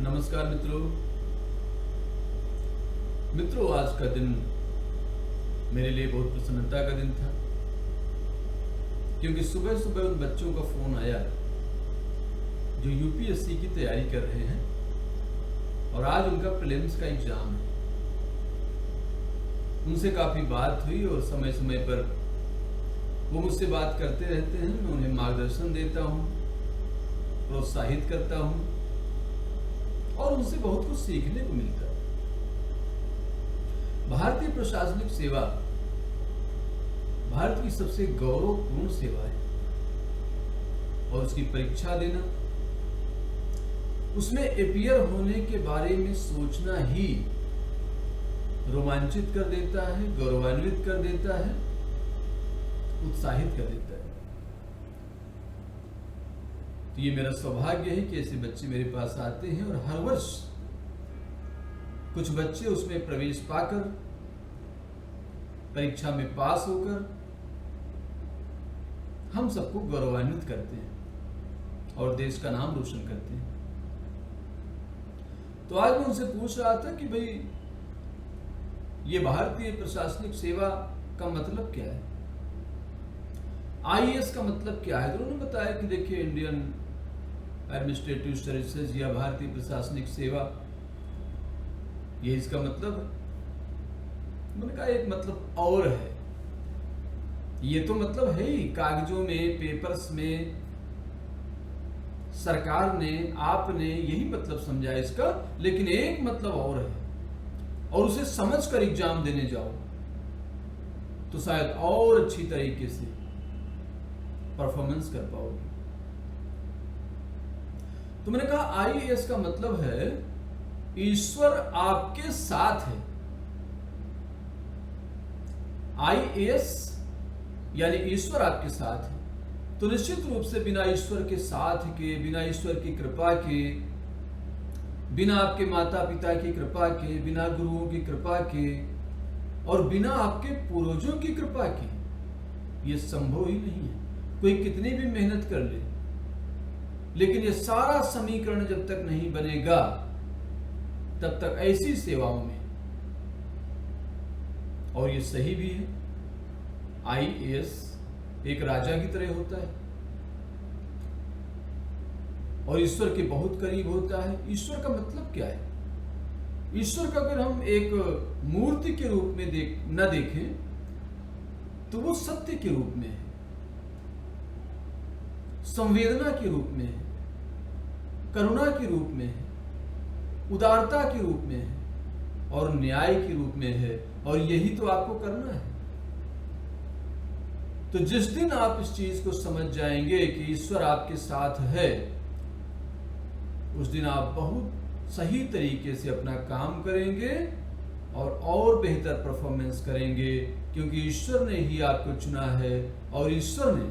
नमस्कार मित्रों, आज का दिन मेरे लिए बहुत प्रसन्नता का दिन था, क्योंकि सुबह सुबह उन बच्चों का फोन आया जो यूपीएससी की तैयारी कर रहे हैं और आज उनका प्रीलिम्स का एग्जाम है। उनसे काफी बात हुई और समय समय पर वो मुझसे बात करते रहते हैं। मैं उन्हें मार्गदर्शन देता हूँ, प्रोत्साहित करता हूँ और उनसे बहुत कुछ सीखने को मिलता है। भारतीय प्रशासनिक सेवा भारत की सबसे गौरवपूर्ण सेवा है और उसकी परीक्षा देना, उसमें अपीयर होने के बारे में सोचना ही रोमांचित कर देता है, गौरवान्वित कर देता है, उत्साहित कर देता है। तो ये मेरा सौभाग्य है कि ऐसे बच्चे मेरे पास आते हैं और हर वर्ष कुछ बच्चे उसमें प्रवेश पाकर, परीक्षा में पास होकर हम सबको गौरवान्वित करते हैं और देश का नाम रोशन करते हैं। तो आज मैं उनसे पूछ रहा था कि भाई ये भारतीय प्रशासनिक सेवा का मतलब क्या है, आईएएस का मतलब क्या है। तो उन्होंने बताया कि देखिए, इंडियन एडमिनिस्ट्रेटिव सर्विसेज या भारतीय प्रशासनिक सेवा, ये इसका मतलब है। मैंने कहा एक मतलब और है, ये तो मतलब है ही, कागजों में, पेपर्स में सरकार ने, आपने यही मतलब समझा इसका, लेकिन एक मतलब और है और उसे समझकर एग्जाम देने जाओ तो शायद और अच्छी तरीके से परफॉर्मेंस कर पाओगे। तो मैंने कहा आईएएस का मतलब है ईश्वर आपके साथ है। आईएएस यानी ईश्वर आपके साथ है। तो निश्चित रूप से बिना ईश्वर के साथ के, बिना ईश्वर की कृपा के, बिना आपके माता पिता की कृपा के, बिना गुरुओं की कृपा के और बिना आपके पूर्वजों की कृपा के ये संभव ही नहीं है। कोई कितनी भी मेहनत कर ले, लेकिन ये सारा समीकरण जब तक नहीं बनेगा तब तक ऐसी सेवाओं में, और ये सही भी है, आईएएस एक राजा की तरह होता है और ईश्वर के बहुत करीब होता है। ईश्वर का मतलब क्या है? ईश्वर का अगर हम एक मूर्ति के रूप में न देखें तो वो सत्य के रूप में है, संवेदना के रूप में है, करुणा के रूप में है, उदारता के रूप में है और न्याय के रूप में है। और यही तो आपको करना है। तो जिस दिन आप इस चीज को समझ जाएंगे कि ईश्वर आपके साथ है, उस दिन आप बहुत सही तरीके से अपना काम करेंगे और बेहतर परफॉर्मेंस करेंगे, क्योंकि ईश्वर ने ही आपको चुना है और ईश्वर ने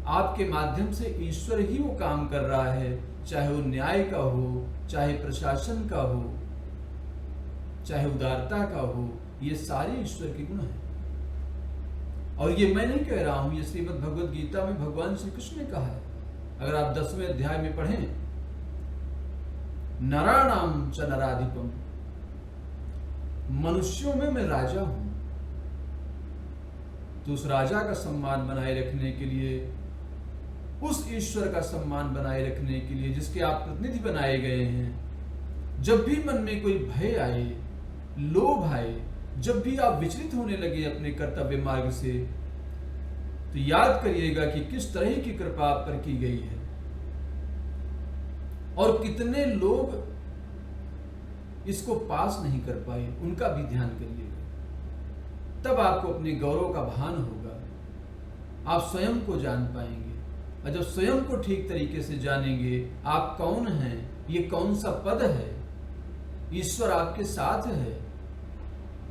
आपके माध्यम से, ईश्वर ही वो काम कर रहा है, चाहे वो न्याय का हो, चाहे प्रशासन का हो, चाहे उदारता का हो, ये सारे ईश्वर के गुण हैं। और ये मैं नहीं कह रहा हूं, ये श्रीमद् भगवद गीता में भगवान श्री कृष्ण ने कहा है। अगर आप 10वें अध्याय में पढ़ें, नराणाम च नराधिपम, मनुष्यों में मैं राजा हूं। तो उस राजा का सम्मान बनाए रखने के लिए, उस ईश्वर का सम्मान बनाए रखने के लिए जिसके आप प्रतिनिधि बनाए गए हैं, जब भी मन में कोई भय आए, लोभ आए, जब भी आप विचलित होने लगे अपने कर्तव्य मार्ग से, तो याद करिएगा कि किस तरह की कृपा आप पर की गई है और कितने लोग इसको पास नहीं कर पाए, उनका भी ध्यान करिएगा। तब आपको अपने गौरव का भान होगा, आप स्वयं को जान पाएंगे। और जब स्वयं को ठीक तरीके से जानेंगे, आप कौन हैं, ये कौन सा पद है, ईश्वर आपके साथ है,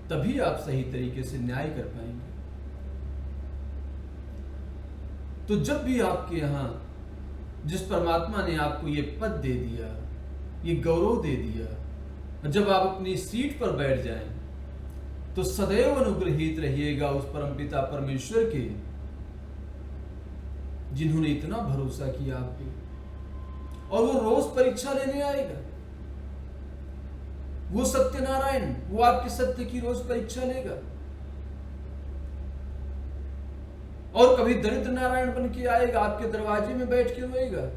तभी आप सही तरीके से न्याय कर पाएंगे। तो जब भी आपके यहां जिस परमात्मा ने आपको ये पद दे दिया, ये गौरव दे दिया, जब आप अपनी सीट पर बैठ जाएं, तो सदैव अनुग्रहित रहिएगा उस परमपिता परमेश्वर के, जिन्होंने इतना भरोसा किया आप पे, और वो रोज परीक्षा लेने आएगा। वो सत्यनारायण, वो आपके सत्य की रोज परीक्षा लेगा। और कभी दरिद्र नारायण बन के आएगा, आपके दरवाजे में बैठ के रोएगा।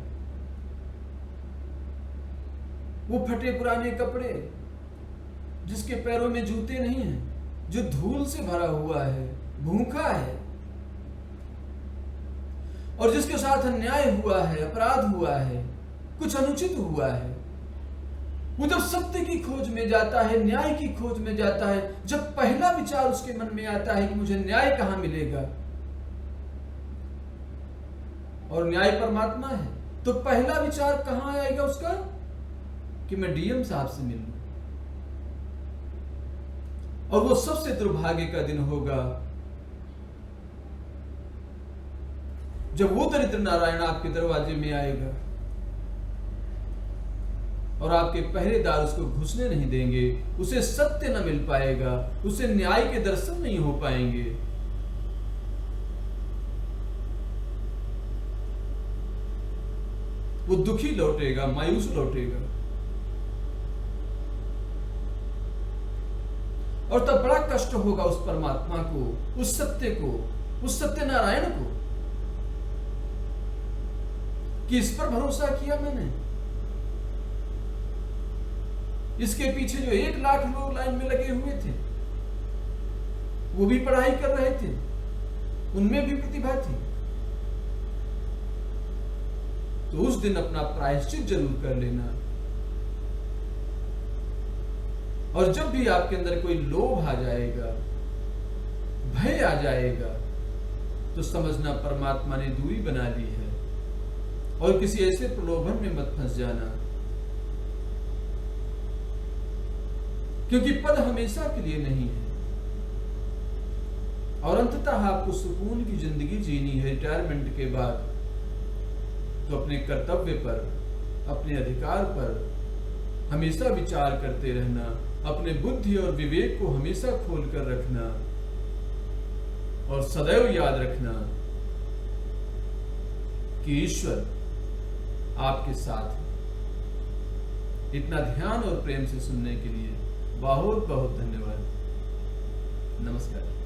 वो फटे पुराने कपड़े, जिसके पैरों में जूते नहीं हैं, जो धूल से भरा हुआ है, भूखा है, और जिसके साथ अन्याय हुआ है, अपराध हुआ है, कुछ अनुचित हुआ है, वो जब सत्य की खोज में जाता है, न्याय की खोज में जाता है, जब पहला विचार उसके मन में आता है कि मुझे न्याय कहां मिलेगा, और न्याय परमात्मा है, तो पहला विचार कहां आएगा उसका, कि मैं डीएम साहब से मिलूं। और वो सबसे दुर्भाग्य का दिन होगा जब वो दरिद्र नारायण आपके दरवाजे में आएगा और आपके पहरेदार उसको घुसने नहीं देंगे, उसे सत्य न मिल पाएगा, उसे न्याय के दर्शन नहीं हो पाएंगे। वो दुखी लौटेगा, मायूस लौटेगा। और तब बड़ा कष्ट होगा उस परमात्मा को, उस सत्य को, उस सत्यनारायण को, कि इस पर भरोसा किया मैंने। इसके पीछे जो 1 लाख लोग लाइन में लगे हुए थे, वो भी पढ़ाई कर रहे थे, उनमें भी प्रतिभा थी। तो उस दिन अपना प्रायश्चित जरूर कर लेना। और जब भी आपके अंदर कोई लोभ आ जाएगा, भय आ जाएगा, तो समझना परमात्मा ने दूरी बना ली है। और किसी ऐसे प्रलोभन में मत फंस जाना, क्योंकि पद हमेशा के लिए नहीं है। और अंततः आपको सुकून की जिंदगी जीनी है रिटायरमेंट के बाद, तो अपने कर्तव्य पर, अपने अधिकार पर हमेशा विचार करते रहना, अपने बुद्धि और विवेक को हमेशा खोल कर रखना, और सदैव याद रखना कि ईश्वर आपके साथ है। इतना ध्यान और प्रेम से सुनने के लिए बहुत बहुत धन्यवाद। नमस्कार।